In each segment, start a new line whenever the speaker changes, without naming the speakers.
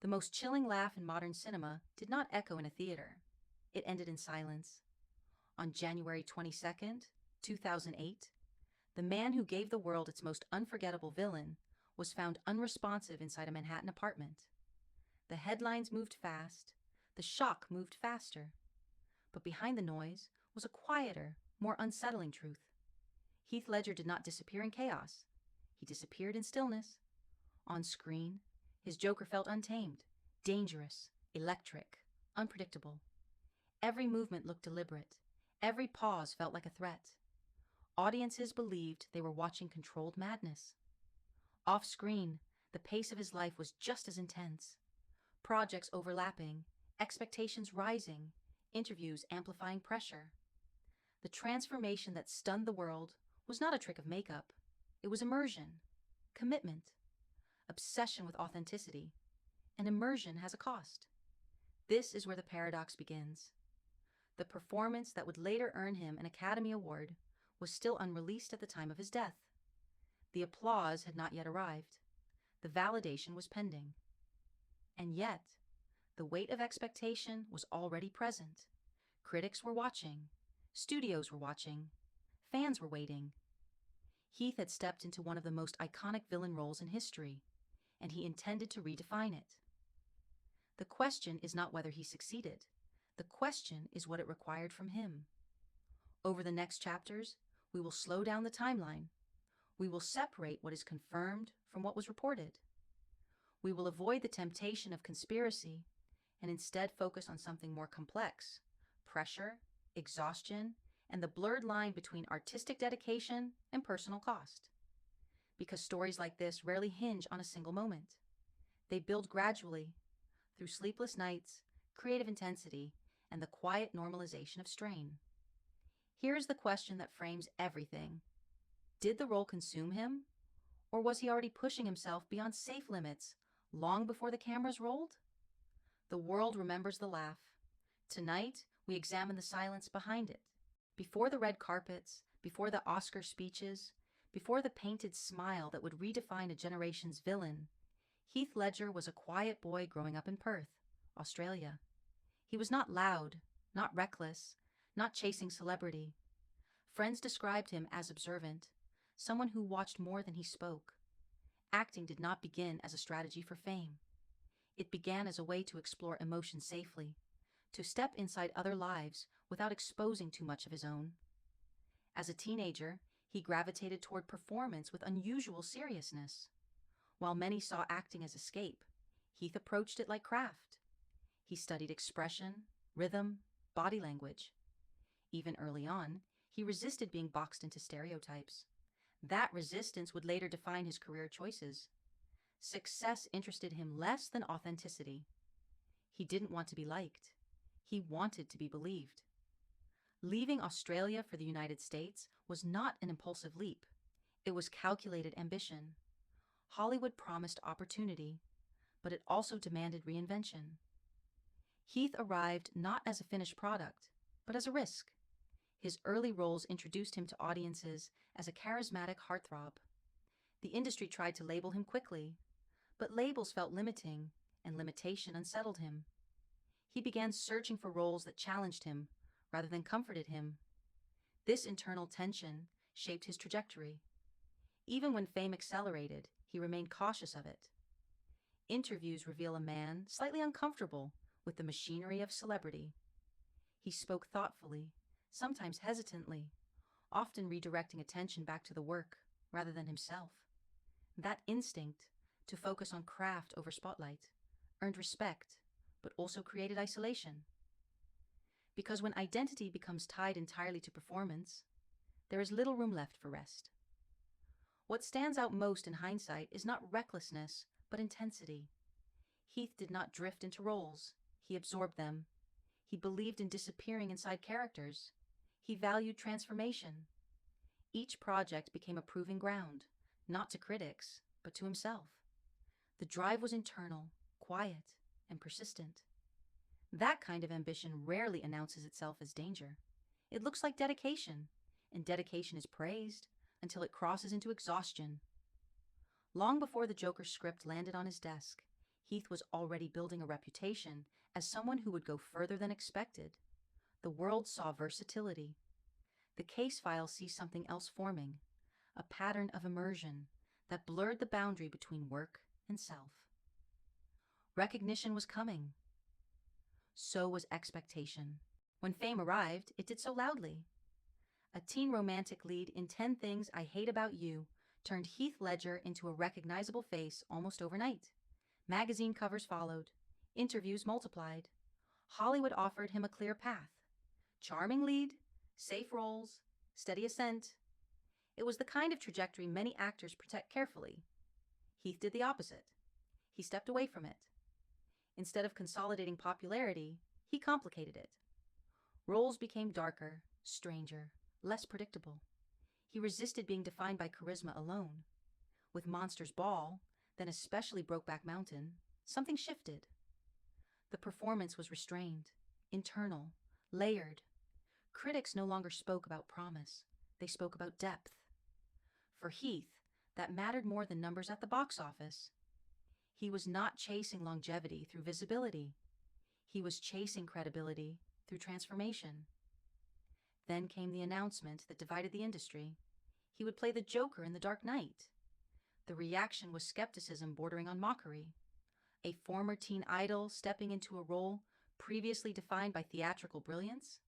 The most chilling laugh in modern cinema did not echo in a theater. It ended in silence. On January 22nd, 2008, the man who gave the world its most unforgettable villain was found unresponsive inside a Manhattan apartment. The headlines moved fast, the shock moved faster. But behind the noise was a quieter, more unsettling truth. Heath Ledger did not disappear in chaos. He disappeared in stillness. On screen, his Joker felt untamed, dangerous, electric, unpredictable. Every movement looked deliberate. Every pause felt like a threat. Audiences believed they were watching controlled madness. Off-screen, the pace of his life was just as intense. Projects overlapping, expectations rising, interviews amplifying pressure. The transformation that stunned the world was not a trick of makeup. It was immersion, commitment, obsession with authenticity, and immersion has a cost. This is where the paradox begins. The performance that would later earn him an Academy Award was still unreleased at the time of his death. The applause had not yet arrived. The validation was pending. And yet, the weight of expectation was already present. Critics were watching. Studios were watching. Fans were waiting. Heath had stepped into one of the most iconic villain roles in history, and he intended to redefine it. The question is not whether he succeeded. The question is what it required from him. Over the next chapters, we will slow down the timeline. We will separate what is confirmed from what was reported. We will avoid the temptation of conspiracy and instead focus on something more complex: pressure, exhaustion, and the blurred line between artistic dedication and personal cost. Because stories like this rarely hinge on a single moment. They build gradually, through sleepless nights, creative intensity, and the quiet normalization of strain. Here is the question that frames everything. Did the role consume him? Or was he already pushing himself beyond safe limits long before the cameras rolled? The world remembers the laugh. Tonight, we examine the silence behind it. Before the red carpets, before the Oscar speeches, before the painted smile that would redefine a generation's villain, Heath Ledger was a quiet boy growing up in Perth, Australia. He was not loud, not reckless, not chasing celebrity. Friends described him as observant, someone who watched more than he spoke. Acting did not begin as a strategy for fame. It began as a way to explore emotion safely, to step inside other lives without exposing too much of his own. As a teenager, he gravitated toward performance with unusual seriousness. While many saw acting as escape, Heath approached it like craft. He studied expression, rhythm, body language. Even early on, he resisted being boxed into stereotypes. That resistance would later define his career choices. Success interested him less than authenticity. He didn't want to be liked. He wanted to be believed. Leaving Australia for the United States was not an impulsive leap. It was calculated ambition. Hollywood promised opportunity, but it also demanded reinvention. Heath arrived not as a finished product, but as a risk. His early roles introduced him to audiences as a charismatic heartthrob. The industry tried to label him quickly, but labels felt limiting, and limitation unsettled him. He began searching for roles that challenged him rather than comforted him. This internal tension shaped his trajectory. Even when fame accelerated, he remained cautious of it. Interviews reveal a man slightly uncomfortable with the machinery of celebrity. He spoke thoughtfully, sometimes hesitantly, often redirecting attention back to the work rather than himself. That instinct, to focus on craft over spotlight, earned respect, but also created isolation. Because when identity becomes tied entirely to performance, there is little room left for rest. What stands out most in hindsight is not recklessness, but intensity. Heath did not drift into roles. He absorbed them. He believed in disappearing inside characters. He valued transformation. Each project became a proving ground, not to critics, but to himself. The drive was internal, quiet, and persistent. That kind of ambition rarely announces itself as danger. It looks like dedication, and dedication is praised until it crosses into exhaustion. Long before the Joker script landed on his desk, Heath was already building a reputation as someone who would go further than expected. The world saw versatility. The case file sees something else forming, a pattern of immersion that blurred the boundary between work and self. Recognition was coming. So was expectation. When fame arrived, it did so loudly. A teen romantic lead in 10 Things I Hate About You turned Heath Ledger into a recognizable face almost overnight. Magazine covers followed. Interviews multiplied. Hollywood offered him a clear path. Charming lead, safe roles, steady ascent. It was the kind of trajectory many actors protect carefully. Heath did the opposite. He stepped away from it. Instead of consolidating popularity, he complicated it. Roles became darker, stranger, less predictable. He resisted being defined by charisma alone. With Monsters Ball, then especially Brokeback Mountain, something shifted. The performance was restrained, internal, layered. Critics no longer spoke about promise. They spoke about depth. For Heath, that mattered more than numbers at the box office. He was not chasing longevity through visibility. He was chasing credibility through transformation. Then came the announcement that divided the industry. He would play the Joker in The Dark Knight. The reaction was skepticism bordering on mockery. A former teen idol stepping into a role previously defined by theatrical brilliance?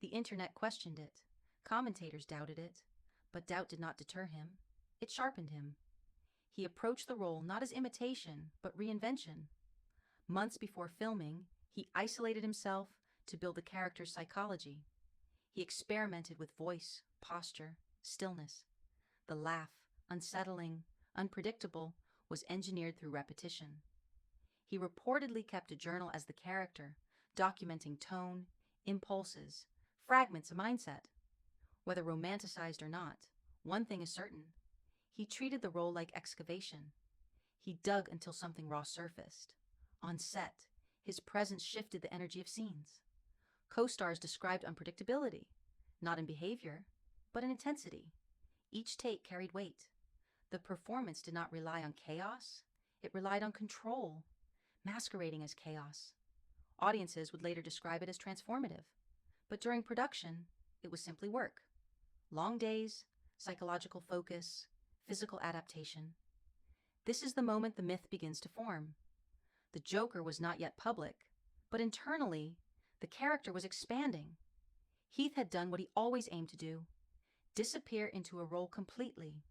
The internet questioned it. Commentators doubted it. But doubt did not deter him. It sharpened him. He approached the role not as imitation, but reinvention. Months before filming, he isolated himself to build the character's psychology. He experimented with voice, posture, stillness. The laugh, unsettling, unpredictable, was engineered through repetition. He reportedly kept a journal as the character, documenting tone, impulses, fragments of mindset. Whether romanticized or not, one thing is certain. He treated the role like excavation. He dug until something raw surfaced. On set, his presence shifted the energy of scenes. Co-stars described unpredictability, not in behavior, but in intensity. Each take carried weight. The performance did not rely on chaos, it relied on control, masquerading as chaos. Audiences would later describe it as transformative, but during production, it was simply work. Long days, psychological focus, physical adaptation. This is the moment the myth begins to form. The Joker was not yet public, but internally, the character was expanding. Heath had done what he always aimed to do, disappear into a role completely.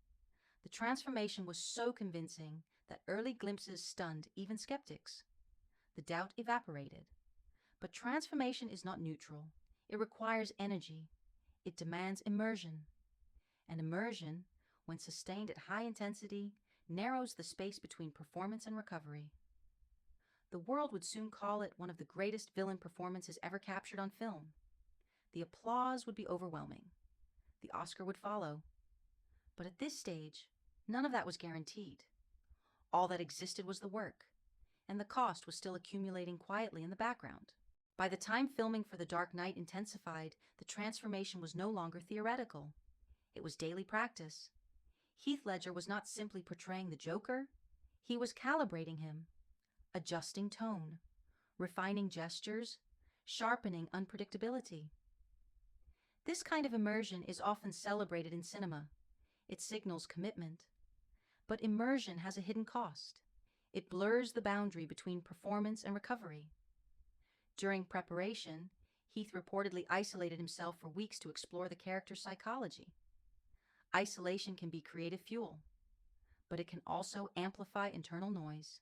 The transformation was so convincing that early glimpses stunned even skeptics. The doubt evaporated. But transformation is not neutral. It requires energy. It demands immersion. And immersion, when sustained at high intensity, narrows the space between performance and recovery. The world would soon call it one of the greatest villain performances ever captured on film. The applause would be overwhelming. The Oscar would follow. But at this stage, none of that was guaranteed. All that existed was the work, and the cost was still accumulating quietly in the background. By the time filming for The Dark Knight intensified, the transformation was no longer theoretical. It was daily practice. Heath Ledger was not simply portraying the Joker, he was calibrating him, adjusting tone, refining gestures, sharpening unpredictability. This kind of immersion is often celebrated in cinema. It signals commitment. But immersion has a hidden cost. It blurs the boundary between performance and recovery. During preparation, Heath reportedly isolated himself for weeks to explore the character's psychology. Isolation can be creative fuel, but it can also amplify internal noise.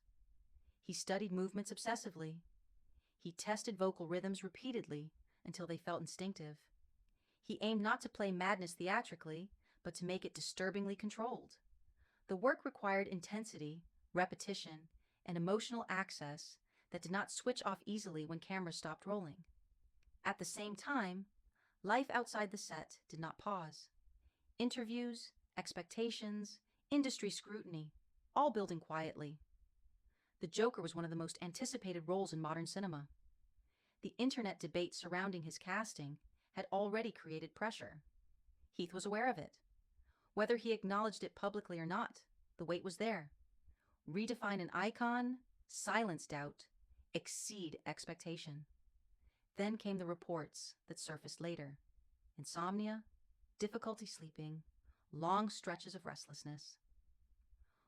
He studied movements obsessively. He tested vocal rhythms repeatedly until they felt instinctive. He aimed not to play madness theatrically, but to make it disturbingly controlled. The work required intensity, repetition, and emotional access that did not switch off easily when cameras stopped rolling. At the same time, life outside the set did not pause. Interviews, expectations, industry scrutiny, all building quietly. The Joker was one of the most anticipated roles in modern cinema. The internet debate surrounding his casting had already created pressure. Heath was aware of it. Whether he acknowledged it publicly or not, the weight was there. Redefine an icon, silence doubt, exceed expectation. Then came the reports that surfaced later: insomnia, difficulty sleeping, long stretches of restlessness.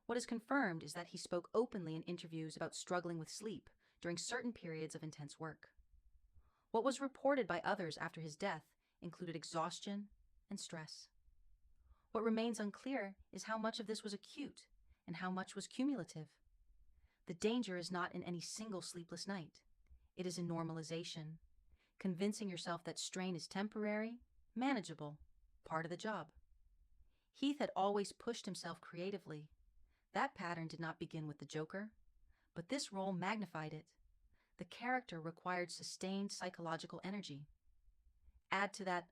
What is confirmed is that he spoke openly in interviews about struggling with sleep during certain periods of intense work. What was reported by others after his death included exhaustion and stress. What remains unclear is how much of this was acute and how much was cumulative. The danger is not in any single sleepless night. It is in normalization, convincing yourself that strain is temporary, manageable, part of the job. Heath had always pushed himself creatively. That pattern did not begin with the Joker, but this role magnified it. The character required sustained psychological energy. Add to that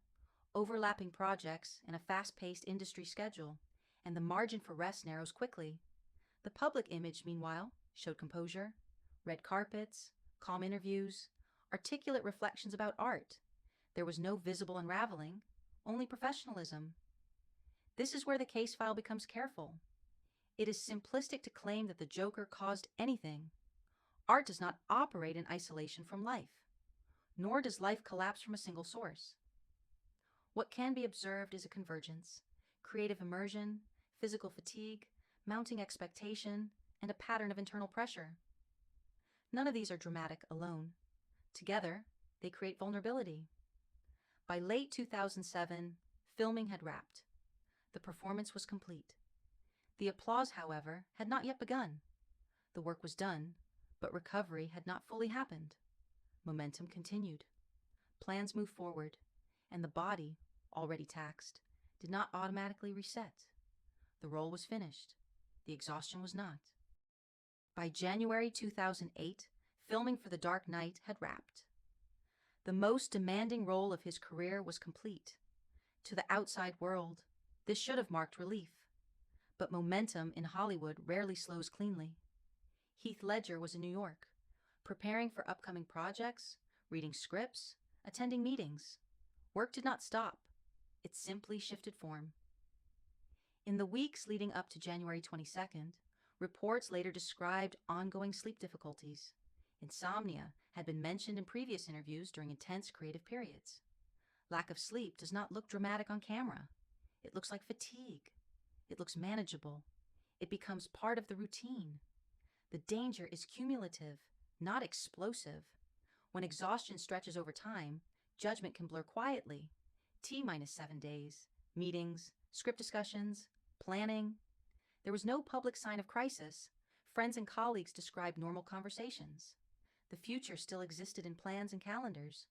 overlapping projects and a fast-paced industry schedule, and the margin for rest narrows quickly. The public image, meanwhile, showed composure, red carpets, calm interviews, articulate reflections about art. There was no visible unraveling, only professionalism. This is where the case file becomes careful. It is simplistic to claim that the Joker caused anything. Art does not operate in isolation from life, nor does life collapse from a single source. What can be observed is a convergence: creative immersion, physical fatigue, mounting expectation, and a pattern of internal pressure. None of these are dramatic alone. Together, they create vulnerability. By late 2007, filming had wrapped. The performance was complete. The applause, however, had not yet begun. The work was done, but recovery had not fully happened. Momentum continued. Plans moved forward, and the body, already taxed, did not automatically reset. The role was finished. The exhaustion was not. By January 2008, filming for The Dark Knight had wrapped. The most demanding role of his career was complete. To the outside world, this should have marked relief. But momentum in Hollywood rarely slows cleanly. Heath Ledger was in New York, preparing for upcoming projects, reading scripts, attending meetings. Work did not stop. It simply shifted form. In the weeks leading up to January 22nd, reports later described ongoing sleep difficulties. Insomnia had been mentioned in previous interviews during intense creative periods. Lack of sleep does not look dramatic on camera. It looks like fatigue. It looks manageable. It becomes part of the routine. The danger is cumulative, not explosive. When exhaustion stretches over time, judgment can blur quietly. T-7 days, meetings, script discussions, planning. There was no public sign of crisis. Friends and colleagues described normal conversations. The future still existed in plans and calendars.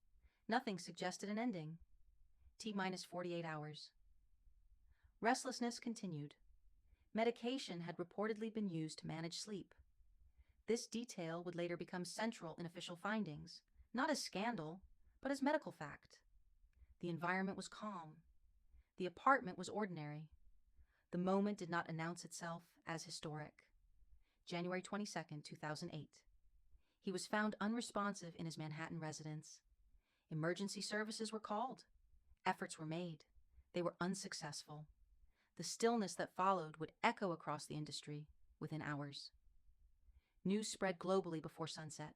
Nothing suggested an ending. T-48 hours. Restlessness continued. Medication had reportedly been used to manage sleep. This detail would later become central in official findings, not as scandal, but as medical fact. The environment was calm. The apartment was ordinary. The moment did not announce itself as historic. January 22nd, 2008. He was found unresponsive in his Manhattan residence. Emergency services were called. Efforts were made. They were unsuccessful. The stillness that followed would echo across the industry within hours. News spread globally before sunset.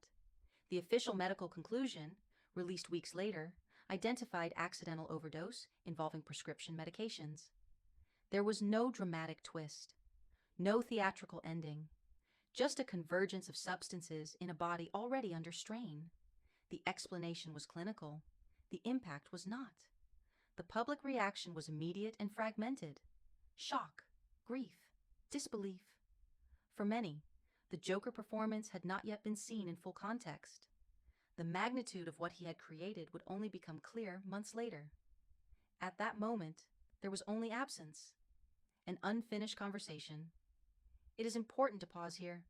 The official medical conclusion, released weeks later, identified accidental overdose involving prescription medications. There was no dramatic twist, no theatrical ending, just a convergence of substances in a body already under strain. The explanation was clinical. The impact was not. The public reaction was immediate and fragmented. Shock, grief, disbelief. For many, the Joker performance had not yet been seen in full context. The magnitude of what he had created would only become clear months later. At that moment, there was only absence, an unfinished conversation. It is important to pause here.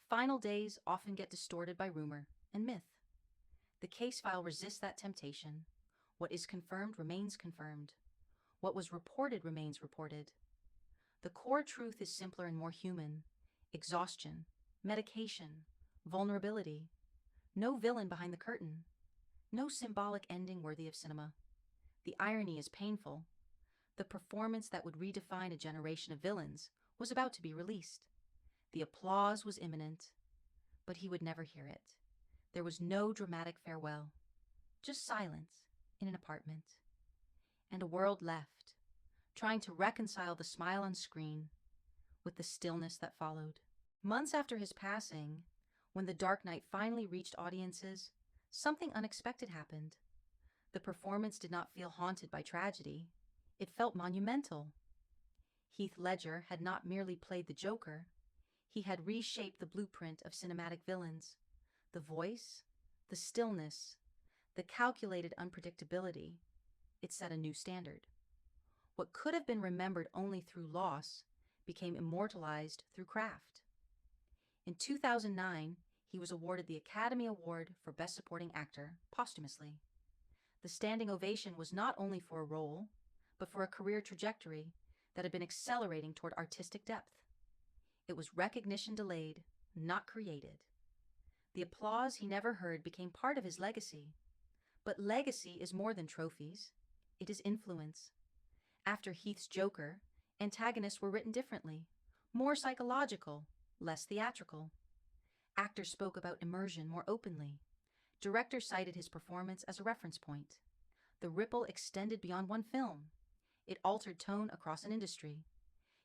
Final days often get distorted by rumor and myth. The case file resists that temptation. What is confirmed remains confirmed. What was reported remains reported. The core truth is simpler and more human. Exhaustion, medication, vulnerability. No villain behind the curtain. No symbolic ending worthy of cinema. The irony is painful. The performance that would redefine a generation of villains was about to be released. The applause was imminent. But he would never hear it. There was no dramatic farewell, just silence in an apartment, and a world left, trying to reconcile the smile on screen with the stillness that followed. Months after his passing, when The Dark Knight finally reached audiences, something unexpected happened. The performance did not feel haunted by tragedy. It felt monumental. Heath Ledger had not merely played the Joker, he had reshaped the blueprint of cinematic villains. The voice, the stillness, the calculated unpredictability. It set a new standard. What could have been remembered only through loss became immortalized through craft. In 2009, he was awarded the Academy Award for Best Supporting Actor posthumously. The standing ovation was not only for a role, but for a career trajectory that had been accelerating toward artistic depth. It was recognition delayed, not created. The applause he never heard became part of his legacy. But legacy is more than trophies. It is influence. After Heath's Joker, antagonists were written differently, more psychological, less theatrical. Actors spoke about immersion more openly. Directors cited his performance as a reference point. The ripple extended beyond one film. It altered tone across an industry.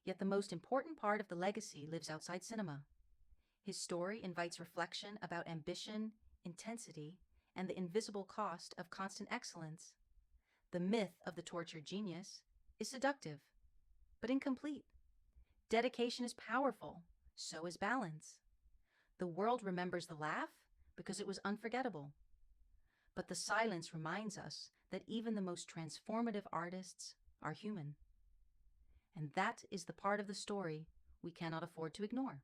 Yet the most important part of the legacy lives outside cinema. His story invites reflection about ambition, intensity, and the invisible cost of constant excellence. The myth of the tortured genius is seductive, but incomplete. Dedication is powerful, so is balance. The world remembers the laugh because it was unforgettable. But the silence reminds us that even the most transformative artists are human. And that is the part of the story we cannot afford to ignore.